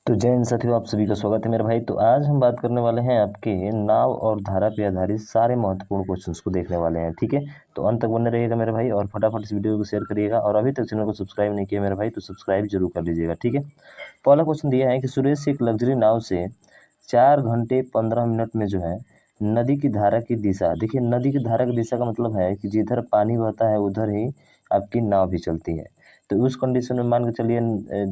तो जय हिंद साथियों, आप सभी का स्वागत है मेरे भाई। तो आज हम बात करने वाले हैं आपके नाव और धारा पे आधारित सारे महत्वपूर्ण क्वेश्चंस को देखने वाले हैं। ठीक है, तो अंत तक बने रहिएगा मेरे भाई और फटाफट इस वीडियो को शेयर करिएगा। और अभी तक चैनल को सब्सक्राइब नहीं किया मेरे भाई तो सब्सक्राइब जरूर कर लीजिएगा। ठीक है, पहला क्वेश्चन दिया है कि सुरेश एक लग्जरी नाव से 4 घंटे 15 मिनट में जो है नदी की धारा की दिशा। देखिए, नदी की धारा की दिशा का मतलब है कि जिधर पानी बहता है उधर ही आपकी नाव भी चलती है। तो उस कंडीशन में मान के चलिए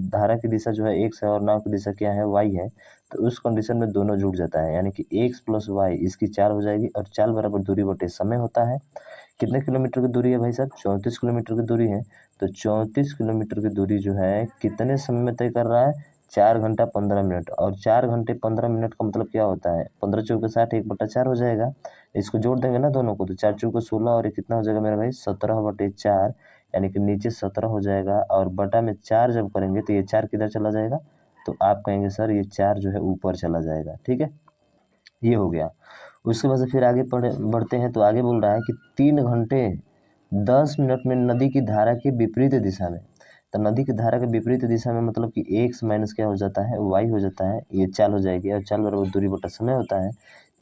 धारा की दिशा जो है एक्स है और नाव की दिशा क्या है, वाई है। तो उस कंडीशन में दोनों जुड़ जाता है, यानी कि एक्स प्लस वाई इसकी 4 हो जाएगी। और 4 बराबर दूरी बटे समय होता है। कितने किलोमीटर की दूरी है भाई साहब? 34 किलोमीटर की दूरी है। तो 34 किलोमीटर की दूरी जो है कितने समय में तय कर रहा है? 4 घंटा 15 मिनट। और 4 घंटे 15 मिनट का मतलब क्या होता है? 15 चौके 60, 1/4 हो जाएगा। इसको जोड़ देंगे ना दोनों को, तो 4 चौके 16 और ये कितना हो जाएगा मेरे भाई? 17/4, यानी कि नीचे 17 हो जाएगा। और बटा में 4 जब करेंगे तो ये 4 किधर चला जाएगा? तो आप कहेंगे सर ये 4 जो है ऊपर चला जाएगा। ठीक है, ये हो गया। उसके बाद से फिर आगे बढ़ते हैं। तो आगे बोल रहा है कि 3 घंटे 10 मिनट में नदी की धारा के विपरीत दिशा में। तो नदी की धारा के विपरीत दिशा में मतलब कि एक्स माइनस क्या हो जाता है? वाई हो जाता है। ये चाल हो जाएगी और चाल बराबर दूरी बटा समय होता है।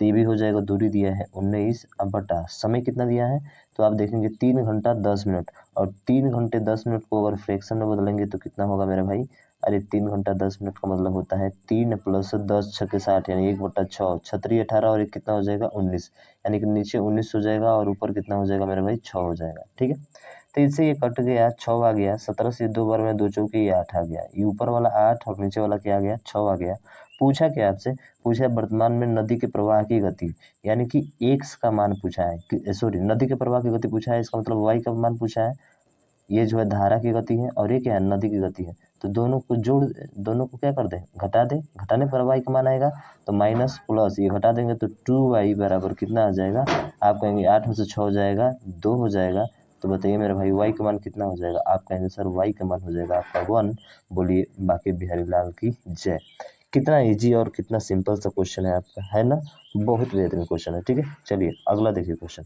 तो ये भी हो जाएगा। दूरी दिया है 19 अब बटा समय कितना दिया है? तो आप देखेंगे 3 घंटा 10 मिनट। और 3 घंटे 10 मिनट को अगर फ्रैक्शन में बदलेंगे तो कितना होगा मेरे भाई? अरे 3 घंटा 10 मिनट का मतलब होता है 3 + 10 × 60, यानी 1/6। छतरी 18 और एक कितना हो जाएगा? 19, यानी कि नीचे 19 हो जाएगा और ऊपर कितना हो जाएगा मेरे भाई? 6 हो जाएगा। ठीक है, तो इससे ये कट गया, 6 आ गया। 17 से 2 बार में 2 चौके ये 8 आ गया। ये ऊपर वाला 8 और नीचे वाला क्या आ गया? 6 आ गया। पूछा क्या आपसे? पूछा वर्तमान में नदी के प्रवाह की गति, यानी कि एक्स का मान पूछा है। सॉरी, नदी के प्रवाह की गति पूछा है, इसका मतलब वाई का मान पूछा है। ये जो है धारा की गति है और ये क्या है? नदी की गति है। तो दोनों को जोड़, दोनों को क्या कर दें? घटा दें। घटाने पर वाई का मान आएगा। तो माइनस प्लस ये घटा देंगे तो 2y बराबर कितना आ जाएगा? आप कहेंगे 8 में से 6 हो जाएगा, 2 हो जाएगा। तो बताइए मेरे भाई y का मान कितना हो जाएगा? आप कहेंगे सर y का मान हो जाएगा आपका 1। बोलिए बाकी बिहारी लाल की जय। कितना इजी और कितना सिंपल सा क्वेश्चन है आपका, है ना? बहुत बेहतरीन क्वेश्चन है। ठीक है, चलिए अगला देखिए क्वेश्चन।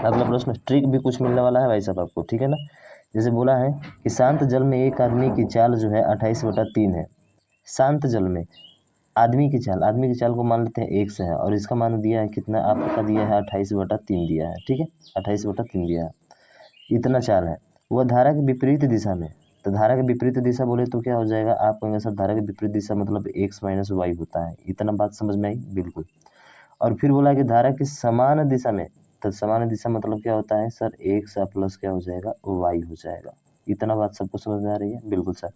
अगला प्रश्न ट्रिक भी कुछ मिलने वाला है भाई साहब आपको। ठीक है ना, जैसे बोला है कि शांत जल में एक आदमी की चाल जो है 28/3 है। शांत जल में आदमी की चाल को मान लेते हैं 1 से है और इसका मान दिया है कितना? आपका दिया है 28/3 दिया है। ठीक है, 28/3 दिया है। इतना चाल है। वह धारा के विपरीत दिशा में। तो धारा के विपरीत दिशा बोले तो क्या हो जाएगा? आप कहेंगे सर धारा के विपरीत दिशा मतलब x माइनस वाई होता है। इतना बात समझ में आई? बिल्कुल। और फिर बोला कि धारा की समान दिशा में। तो समान दिशा मतलब क्या होता है सर? एक्स प्लस क्या हो जाएगा? वाई हो जाएगा। इतना बात सबको समझ में आ रही है? बिल्कुल सर।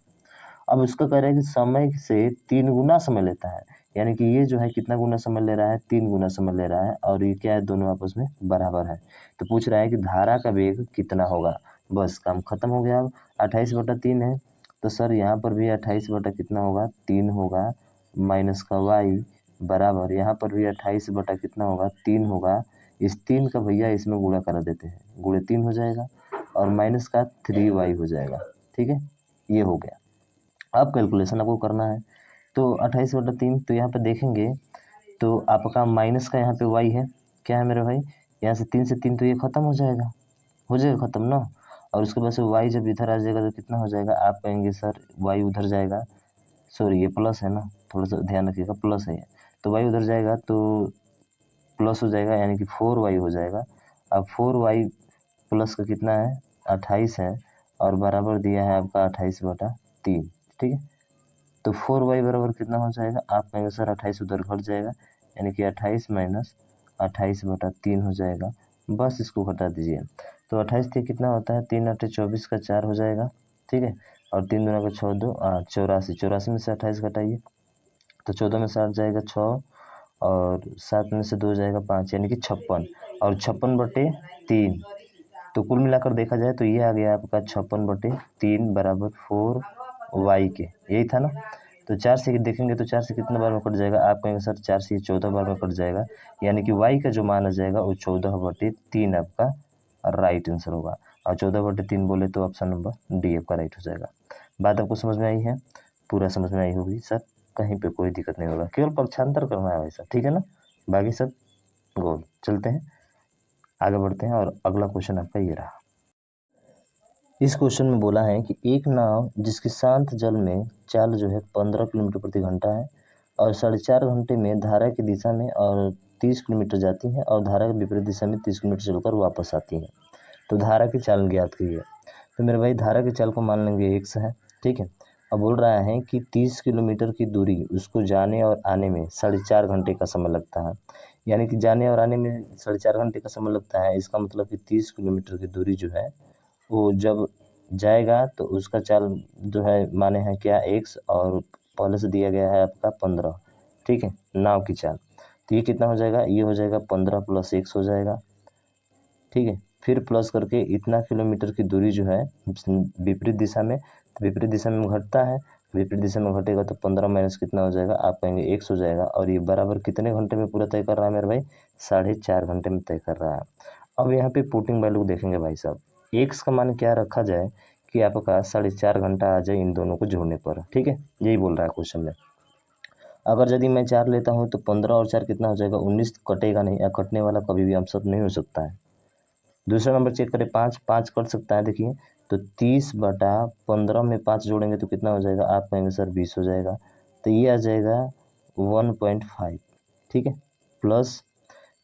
अब उसका कह रहा है कि समय से 3 गुना समय लेता है, यानी कि ये जो है कितना गुना समय ले रहा है? 3 गुना समय ले रहा है। और ये क्या है? दोनों आपस में बराबर है। तो पूछ रहा है कि धारा का वेग कितना होगा। बस काम खत्म हो गया। अब 28/3 है तो सर यहाँ पर भी 28 बटा कितना होगा? 3 होगा, माइनस का वाई बराबर यहाँ पर भी 28 बटा कितना होगा? 3 होगा। इस 3 का भैया इसमें गुणा करा देते हैं, गुणे 3 हो जाएगा और माइनस का 3y हो जाएगा। ठीक है, ये हो गया। अब कैलकुलेशन आपको करना है। तो 28/3 तो यहाँ पे देखेंगे तो आपका माइनस का यहाँ पे y है। क्या है मेरे भाई? यहाँ से 3 से 3 तो ये खत्म हो जाएगा खत्म ना। और उसके बाद से y जब इधर आ जाएगा तो कितना हो जाएगा? आप कहेंगे सर y उधर जाएगा। सॉरी, ये प्लस है ना, थोड़ा सा ध्यान रखिएगा, प्लस है ये। तो y उधर जाएगा तो प्लस हो जाएगा, यानी कि 4y हो जाएगा। अब 4y प्लस का कितना है? 28 है और बराबर दिया है आपका 28/3। ठीक है, तो 4y बराबर कितना हो जाएगा? आप कहेंगे सर 28 उधर घट जाएगा, यानी कि 28 माइनस 28/3 हो जाएगा। बस इसको घटा दीजिए। तो 28 से कितना होता है? 3 8 24 का 4 हो जाएगा। ठीक है, और 3 दूना का 6 2 84। 84 में से 28 घटाइए तो 14 में से 8 जाएगा 6 और 7 में से 2 जाएगा 5, यानी कि 56। और 56/3, तो कुल मिलाकर देखा जाए तो ये आ गया आपका 56/3 बराबर 4y के। यही था ना। तो 4 से देखेंगे तो 4 से कितने बार में कट जाएगा? आप कहेंगे सर 4 से 14 बार में कट जाएगा, यानी कि y का जो मान आ जाएगा वो 14/3 आपका राइट आंसर होगा। और 14/3 बोले तो ऑप्शन नंबर डी आपका राइट हो जाएगा। बात आपको समझ में आई है? पूरा समझ में आई होगी सर, कहीं पे कोई दिक्कत नहीं होगा, केवल पक्षांतर करना है वैसा। ठीक है ना, बाकी सब गोल। चलते हैं आगे बढ़ते हैं और अगला क्वेश्चन आपका ये रहा। इस क्वेश्चन में बोला है कि एक नाव जिसकी शांत जल में चाल जो है 15 किलोमीटर प्रति घंटा है और 4.5 घंटे में धारा की दिशा में और 30 किलोमीटर जाती है और धारा के विपरीत दिशा में 30 किलोमीटर चलकर वापस आती है, तो धारा की चाल ज्ञात कीजिए। तो मेरे भाई धारा की चाल को मान लेंगे x है, ठीक है। अब बोल रहा है कि 30 किलोमीटर की दूरी उसको जाने और आने में 4.5 घंटे का समय लगता है, यानी कि जाने और आने में 4.5 घंटे का समय लगता है। इसका मतलब कि 30 किलोमीटर की दूरी जो है वो जब जाएगा तो उसका चाल जो है माने हैं क्या x, और पहले से दिया गया है आपका 15, ठीक है, नाव की चाल। तो ये कितना हो जाएगा, ये हो जाएगा 15 + x हो जाएगा, ठीक है। फिर प्लस करके इतना किलोमीटर की दूरी जो है विपरीत दिशा में, तो विपरीत दिशा में घटता है, विपरीत दिशा में घटेगा तो 15 माइनस कितना हो जाएगा, आप कहेंगे x हो जाएगा। और ये बराबर कितने घंटे में पूरा तय कर रहा है मेरे भाई, 4.5 घंटे में तय कर रहा है। अब यहाँ पे पुटिंग वैल्यू देखेंगे भाई साहब, x का मान क्या रखा जाए कि आपका 4.5 घंटा आ जाए इन दोनों को जोड़ने पर, ठीक है, यही बोल रहा है क्वेश्चन में। अगर यदि मैं 4 लेता हूँ तो 15 और 4 कितना हो जाएगा, 19, कटेगा नहीं, या कटने वाला कभी भी अंशत नहीं हो सकता है। दूसरा नंबर चेक करें, 5 5 कट सकता है, देखिए तो 30/15 में 5 जोड़ेंगे तो कितना हो जाएगा, आप कहेंगे सर 20 हो जाएगा, तो ये आ जाएगा 1.5, ठीक है। प्लस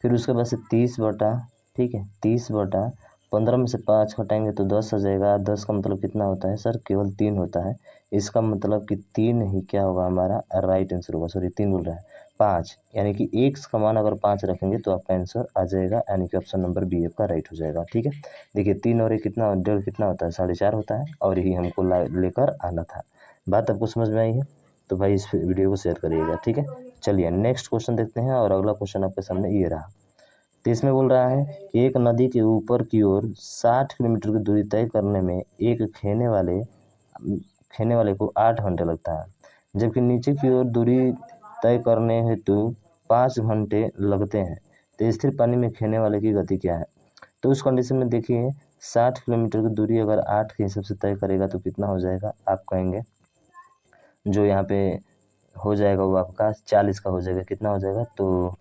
फिर उसके बाद से 30 बटा, ठीक है, 30/15 में से 5 घटाएंगे तो 10 आ जाएगा। 10 का मतलब कितना होता है सर, केवल 3 होता है। इसका मतलब कि 3 ही क्या होगा हमारा राइट आंसर होगा, सॉरी 3 बोल रहा है, 5, यानी कि x का मान अगर 5 रखेंगे तो आपका आंसर आ जाएगा, यानी कि ऑप्शन नंबर बी आपका राइट हो जाएगा, ठीक है। देखिए 3 और 1 कितना, 1.5 कितना होता है, 4.5 होता है, और यही हमको लेकर आना था। बात आपको समझ में आई है तो भाई इस वीडियो को शेयर करिएगा, ठीक है। चलिए नेक्स्ट क्वेश्चन देखते हैं, और अगला क्वेश्चन आपके सामने ये रहा। तो इसमें बोल रहा है कि एक नदी के ऊपर की ओर 60 किलोमीटर की दूरी तय करने में एक खेने वाले को 8 घंटे लगता है, जबकि नीचे की ओर दूरी तय करने हेतु 5 घंटे लगते हैं। तो स्थिर पानी में खेने वाले की गति क्या है। तो उस कंडीशन में देखिए 60 किलोमीटर की दूरी अगर 8 के हिसाब से तय करेगा तो कितना हो जाएगा, आप कहेंगे जो यहाँ पे हो जाएगा वो आपका 40 का हो जाएगा, कितना हो जाएगा, तो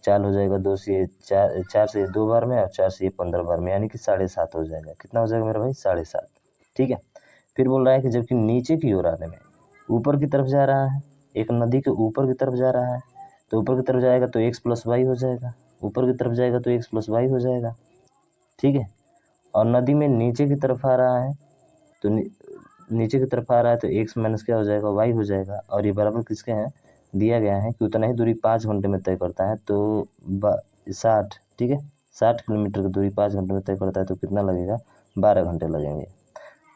4 हो जाएगा, 2 से 4, 4 से 2 बार में, और 4 से 15 बार में, यानी कि 7.5 हो जाएगा। कितना हो जाएगा मेरा भाई, 7.5, ठीक है। फिर बोल रहा है कि जबकि नीचे की ओर आने में ऊपर की तरफ जा रहा है, एक नदी के ऊपर की तरफ जा रहा है, तो ऊपर की तरफ जाएगा तो x + y हो जाएगा, ऊपर की तरफ जाएगा तो x + y हो जाएगा, ठीक है। और नदी में नीचे की तरफ आ रहा है, तो नीचे की तरफ आ रहा है तो x माइनस क्या हो जाएगा, y हो जाएगा। और ये बराबर किसके हैं, दिया गया है कि उतना ही दूरी 5 घंटे में तय करता है, तो 60, ठीक है, 60 किलोमीटर की दूरी 5 घंटे में तय करता है, तो कितना लगेगा, 12 घंटे लगेंगे।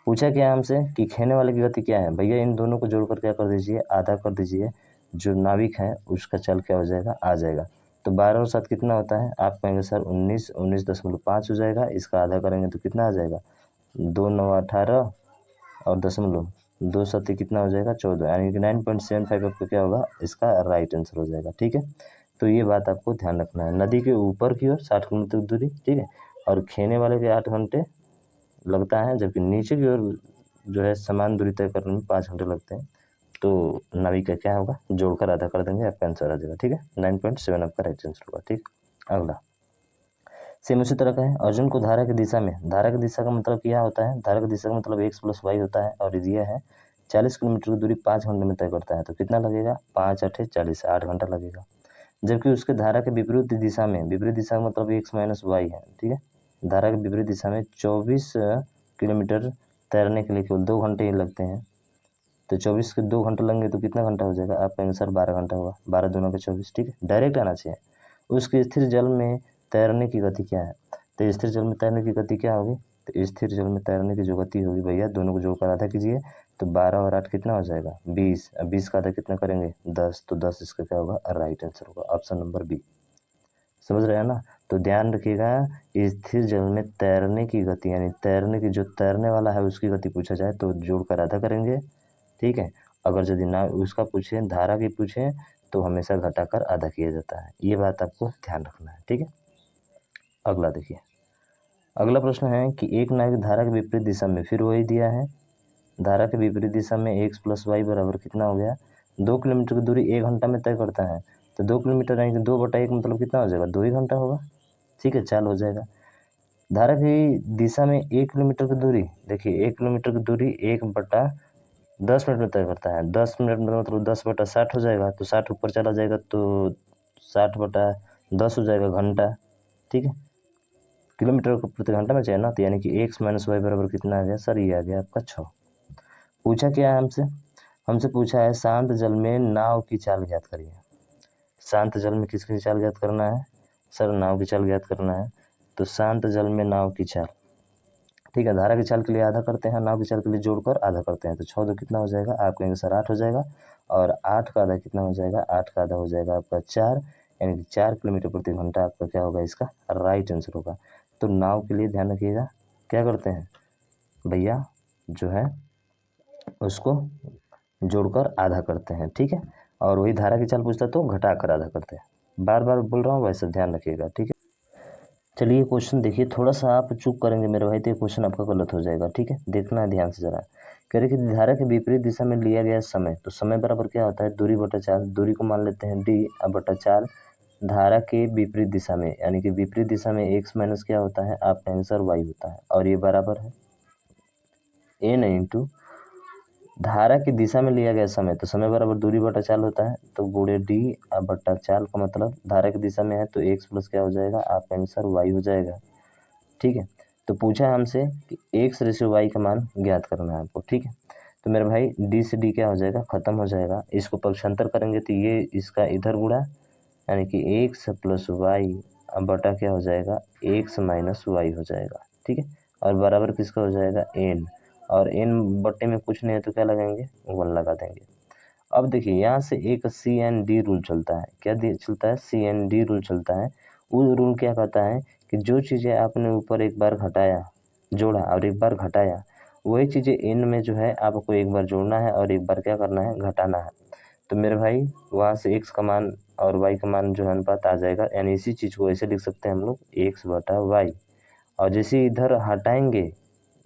पूछा क्या हमसे कि खेने वाले की गति क्या है, भैया इन दोनों को जोड़कर क्या कर दीजिए, आधा कर दीजिए, जो नाविक है उसका चल क्या हो जाएगा, आ जाएगा। तो 12 और 7 कितना होता है, आप कहेंगे सर 19, 19.5 हो जाएगा। इसका आधा करेंगे तो कितना आ जाएगा, 2 9 18 और दशमलव 2 7 कितना हो जाएगा, 14, यानी कि 9.75 आपको क्या होगा, इसका राइट आंसर हो जाएगा, ठीक है। तो ये बात आपको ध्यान रखना है, नदी के ऊपर की ओर 60 किलोमीटर की दूरी, ठीक है, और खेने वाले के 8 घंटे लगता है, जबकि नीचे की ओर जो है समान दूरी तय करने में 5 घंटे लगते हैं। तो नाविक का क्या होगा, जोड़कर आधा कर देंगे, आपका आंसर आ जाएगा, ठीक है, 9.7 आपका राइट आंसर होगा, ठीक। अगला सेम उसी तरह का है, अर्जुन को धारा की दिशा में, धारा की दिशा का मतलब क्या होता है, धारा की दिशा का मतलब x + y होता है, और ये है 40 किलोमीटर की दूरी 5 घंटे में तय करता है, तो कितना लगेगा, 5 8 40, 8 घंटा लगेगा। जबकि उसके धारा के विपरीत दिशा में, विपरीत दिशा का मतलब x - y है, ठीक है, धारा के विपरीत दिशा में 24 किलोमीटर तैरने के लिए केवल 2 घंटे ही लगते हैं। तो 24 के 2 घंटे लगेंगे तो कितना घंटा हो जाएगा, आप कहेंगे सर 12 घंटा होगा, 12 दूना के 24, ठीक है, डायरेक्ट आना चाहिए। उसके स्थिर जल में तैरने की गति क्या है, तो स्थिर जल में तैरने की गति क्या होगी, तो स्थिर जल में तैरने की जो गति होगी भैया, दोनों को जोड़कर आधा कीजिए, तो 12 और 8 कितना हो जाएगा, 20, 20 का आधा कितना करेंगे, 10, तो 10 इसका क्या होगा, राइट आंसर होगा, ऑप्शन नंबर बी। समझ रहे हैं ना। तो ध्यान रखिएगा, स्थिर जल में तैरने की गति, यानी तैरने की, जो तैरने वाला है उसकी गति पूछा जाए तो जोड़कर आधा करेंगे, ठीक है। अगर यदि ना उसका पूछे, धारा की पूछे, तो हमेशा घटाकर आधा किया जाता है, ये बात आपको ध्यान रखना है, ठीक है। अगला देखिए, अगला प्रश्न है कि एक नाविक धारा के विपरीत दिशा में, फिर वही दिया है, धारा के विपरीत दिशा में x + y बराबर कितना हो गया, 2 किलोमीटर की दूरी 1 घंटा में तय करता है, तो 2 किलोमीटर यानी कि 2/1 मतलब कितना हो जाएगा, 2 ही घंटा होगा, ठीक है, चाल हो जाएगा। धारा की दिशा में 1 किलोमीटर की दूरी, देखिए 1 किलोमीटर की दूरी 1/10 मिनट में तय करता है। 10 मिनट में मतलब 10/60 हो जाएगा, तो 60 ऊपर चला जाएगा तो 60/10 हो जाएगा घंटा। ठीक है, किलोमीटर को प्रति घंटा में चाहिए ना, तो यानी कि x माइनस वाई बराबर कितना आ गया सर, ये आ गया आपका 6। पूछा क्या है हमसे, हमसे पूछा है शांत जल में नाव की चाल ज्ञात करिए। शांत जल में किसकी चाल ज्ञात करना है सर, नाव की चाल ज्ञात करना है। तो शांत जल में नाव की चाल, ठीक है, धारा की चाल के लिए आधा करते हैं, नाव की चाल के लिए जोड़कर आधा करते हैं, तो 6 2 कितना हो जाएगा, आप कहेंगे सर 8 हो जाएगा, और 8 का आधा कितना हो जाएगा, 8 का आधा हो जाएगा आपका 4, यानी कि 4 किलोमीटर प्रति घंटा आपका क्या होगा, इसका राइट आंसर होगा। तो नाव के लिए ध्यान रखिएगा, क्या करते हैं भैया, जो है उसको जोड़कर आधा करते हैं, ठीक है, और वही धारा की चाल पूछता है तो घटा कर आधा करते हैं। बार बार बोल रहा हूँ, वैसे ध्यान रखिएगा, ठीक है। चलिए क्वेश्चन देखिए, थोड़ा सा आप चूक करेंगे मेरे भाई तो ये क्वेश्चन आपका गलत हो जाएगा, ठीक है, देखना है ध्यान से जरा। कह रहे कि धारा के विपरीत दिशा में लिया गया समय, तो समय बराबर क्या होता है, दूरी बटा चाल, दूरी को मान लेते हैं d बटा चाल, धारा के विपरीत दिशा में, यानी कि विपरीत दिशा में x माइनस क्या होता है, आपका आंसर y होता है, और ये बराबर है n इंटू धारा की दिशा में लिया गया समय, तो समय बराबर दूरी बटा चाल होता है, तो गुणे d बटा चाल का मतलब धारा की दिशा में है तो x प्लस क्या हो जाएगा, आपका आंसर y हो जाएगा, ठीक है। तो पूछा हमसे कि x रेशियो y का मान ज्ञात करना है आपको, ठीक है। तो मेरे भाई d से d क्या हो जाएगा, खत्म हो जाएगा, इसको पक्षांतर करेंगे तो ये इसका इधर गुणा, यानी कि x प्लस वाई बटा क्या हो जाएगा, x माइनस वाई हो जाएगा, ठीक है, और बराबर किसका हो जाएगा n, और n बट्टे में कुछ नहीं है तो क्या लगाएंगे, 1 लगा देंगे। अब देखिए यहाँ से एक CND रूल चलता है, क्या चलता है, CND रूल चलता है। वो रूल क्या कहता है कि जो चीज़ें आपने ऊपर एक बार घटाया, जोड़ा और एक बार घटाया, वही चीज़ें n में जो है आपको एक बार जोड़ना है और एक बार क्या करना है, घटाना है। तो मेरे भाई वहाँ से x का मान और y का मान जो है अनुपात आ जाएगा, यानी इसी चीज़ को ऐसे लिख सकते हैं हम लोग x बटा वाई, और जैसे इधर हटाएंगे,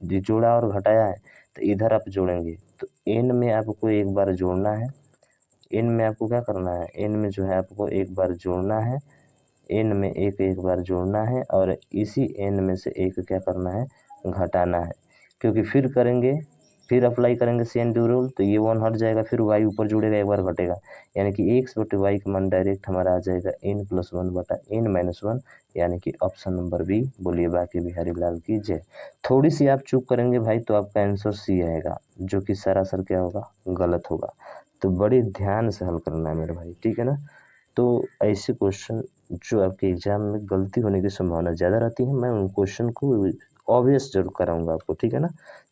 जो जोड़ा और घटाया है तो इधर आप जोड़ेंगे, तो n में आपको एक बार जोड़ना है, n में आपको क्या करना है, n में जो है आपको एक बार जोड़ना है, n में एक बार जोड़ना है, और इसी n में से एक क्या करना है, घटाना है, क्योंकि फिर करेंगे, फिर अप्लाई करेंगे CND रूल तो ये 1 हट जाएगा, फिर y ऊपर जुड़ेगा, एक बार घटेगा, यानी कि x बटे वाई का मान डायरेक्ट हमारा आ जाएगा n प्लस 1 बटा n माइनस 1, यानी कि ऑप्शन नंबर बी। बोलिए बाकी बिहारी लाल की जय। थोड़ी सी आप चूक करेंगे भाई तो आपका आंसर सी आएगा, जो कि सरासर क्या होगा, गलत होगा। तो बड़े ध्यान से हल करना है मेरे भाई, ठीक है ना। तो ऐसे क्वेश्चन जो आपके एग्जाम में गलती होने की संभावना ज़्यादा रहती है, मैं उन क्वेश्चन को ऑब्वियस जरूर कराऊंगा आपको, ठीक है ना।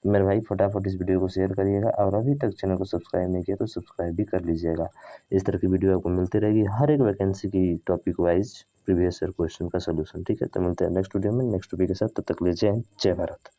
मेरे भाई फटाफट इस वीडियो को शेयर करिएगा, और अभी तक चैनल को सब्सक्राइब नहीं किया तो सब्सक्राइब भी कर लीजिएगा। इस तरह की वीडियो आपको मिलती रहेगी, हर एक वैकेंसी की topic wise previous year question का सोल्यूशन, ठीक है। तो मिलते हैं नेक्स्ट वीडियो में नेक्स्ट टॉपिक के साथ, तब तक लीजिए, जय भारत।